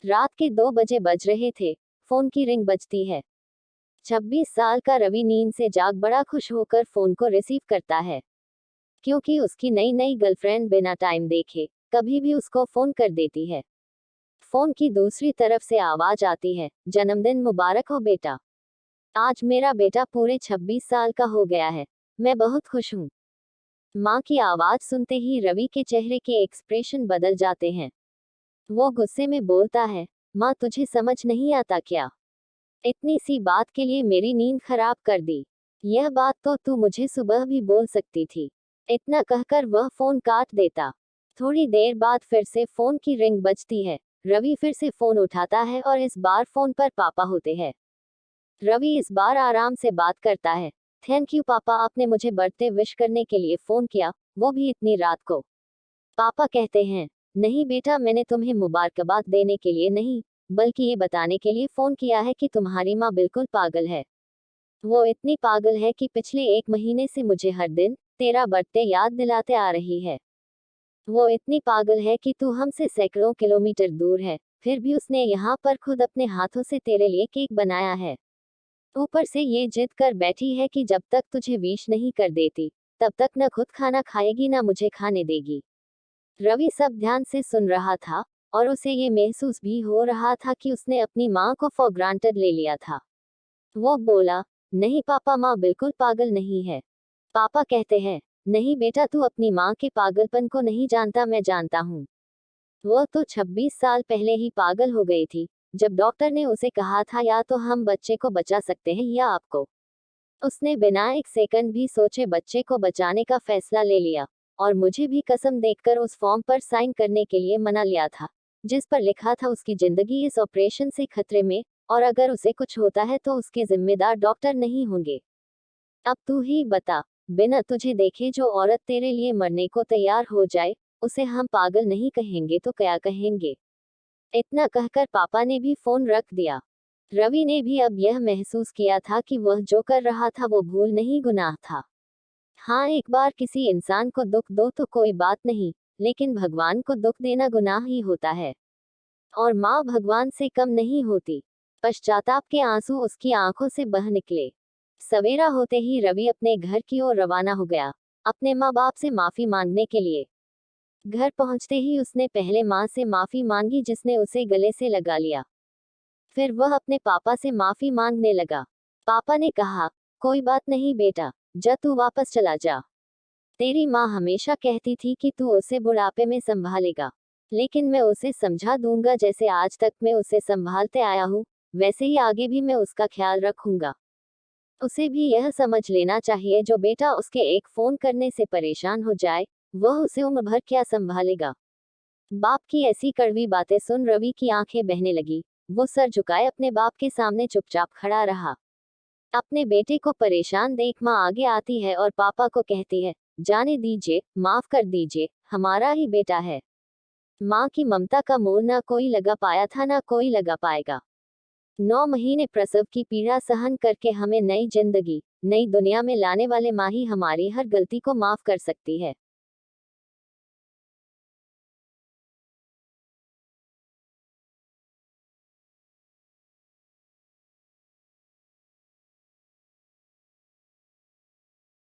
रात के 2 बजे बज रहे थे। फोन की रिंग बजती है। 26 साल का रवि नींद से जाग बड़ा खुश होकर फोन को रिसीव करता है, क्योंकि उसकी नई नई गर्लफ्रेंड बिना टाइम देखे कभी भी उसको फोन कर देती है। फोन की दूसरी तरफ से आवाज आती है, जन्मदिन मुबारक हो बेटा। आज मेरा बेटा पूरे 26 साल का हो गया है। मैं बहुत खुश हूँ। माँ की आवाज सुनते ही रवि के चेहरे के एक्सप्रेशन बदल जाते हैं। वो गुस्से में बोलता है, माँ तुझे समझ नहीं आता क्या? इतनी सी बात के लिए मेरी नींद खराब कर दी। यह बात तो तू मुझे सुबह भी बोल सकती थी। इतना कहकर वह फोन काट देता। थोड़ी देर बाद फिर से फोन की रिंग बजती है। रवि फिर से फोन उठाता है और इस बार फोन पर पापा होते हैं। रवि इस बार आराम से बात करता है। थैंक यू पापा, आपने मुझे बर्थडे विश करने के लिए फोन किया, वो भी इतनी रात को। पापा कहते हैं, नहीं बेटा, मैंने तुम्हें मुबारकबाद देने के लिए नहीं, बल्कि ये बताने के लिए फोन किया है कि तुम्हारी माँ बिल्कुल पागल है। वो इतनी पागल है कि पिछले 1 महीने से मुझे हर दिन तेरा बर्थडे याद दिलाते आ रही है। वो इतनी पागल है कि तू हमसे सैकड़ों किलोमीटर दूर है, फिर भी उसने यहाँ पर खुद अपने हाथों से तेरे लिए केक बनाया है। ऊपर से ये जिद कर बैठी है कि जब तक तुझे विश नहीं कर देती, तब तक न खुद खाना खाएगी न मुझे खाने देगी। रवि सब ध्यान से सुन रहा था, और उसे ये महसूस भी हो रहा था कि उसने अपनी माँ को फॉर ग्रांटेड ले लिया था। वो बोला, नहीं पापा, माँ बिल्कुल पागल नहीं है। पापा कहते हैं, नहीं बेटा, तू अपनी माँ के पागलपन को नहीं जानता, मैं जानता हूँ। वो तो 26 साल पहले ही पागल हो गई थी, जब डॉक्टर ने उसे कहा था या तो हम बच्चे को बचा सकते हैं या आपको। उसने बिना एक सेकंड भी सोचे बच्चे को बचाने का फैसला ले लिया, और मुझे भी कसम देकर उस फॉर्म पर साइन करने के लिए मना लिया था, जिस पर लिखा था उसकी जिंदगी इस ऑपरेशन से खतरे में, और अगर उसे कुछ होता है तो उसके जिम्मेदार डॉक्टर नहीं होंगे। अब तू ही बता, बिना तुझे देखे जो औरत तेरे लिए मरने को तैयार हो जाए, उसे हम पागल नहीं कहेंगे तो क्या कहेंगे? इतना कहकर पापा ने भी फोन रख दिया। रवि ने भी अब यह महसूस किया था कि वह जो कर रहा था वो भूल नहीं, गुनाह था। हाँ, एक बार किसी इंसान को दुख दो तो कोई बात नहीं, लेकिन भगवान को दुख देना गुनाह ही होता है। और माँ भगवान से कम नहीं होती। पश्चाताप के आंसू उसकी आंखों से बह निकले। सवेरा होते ही रवि अपने घर की ओर रवाना हो गया, अपने माँ बाप से माफी मांगने के लिए। घर पहुंचते ही उसने पहले माँ से माफी मांगी, जिसने उसे गले से लगा लिया। फिर वह अपने पापा से माफी मांगने लगा। पापा ने कहा, कोई बात नहीं बेटा, जा तू वापस चला जा। तेरी माँ हमेशा कहती थी कि तू उसे बुढ़ापे में संभालेगा, लेकिन मैं उसे समझा दूंगा, जैसे आज तक मैं उसे संभालते आया हूँ, वैसे ही आगे भी मैं उसका ख्याल रखूंगा। उसे भी यह समझ लेना चाहिए, जो बेटा उसके एक फोन करने से परेशान हो जाए, वह उसे उम्र भर क्या संभालेगा। बाप की ऐसी कड़वी बातें सुन रवि की आंखें बहने लगी। वो सर झुकाए अपने बाप के सामने चुपचाप खड़ा रहा। अपने बेटे को परेशान देख माँ आगे आती है और पापा को कहती है, जाने दीजिए, माफ कर दीजिए, हमारा ही बेटा है। माँ की ममता का मोल ना कोई लगा पाया था, ना कोई लगा पाएगा। 9 महीने प्रसव की पीड़ा सहन करके हमें नई जिंदगी, नई दुनिया में लाने वाले माँ ही हमारी हर गलती को माफ कर सकती है।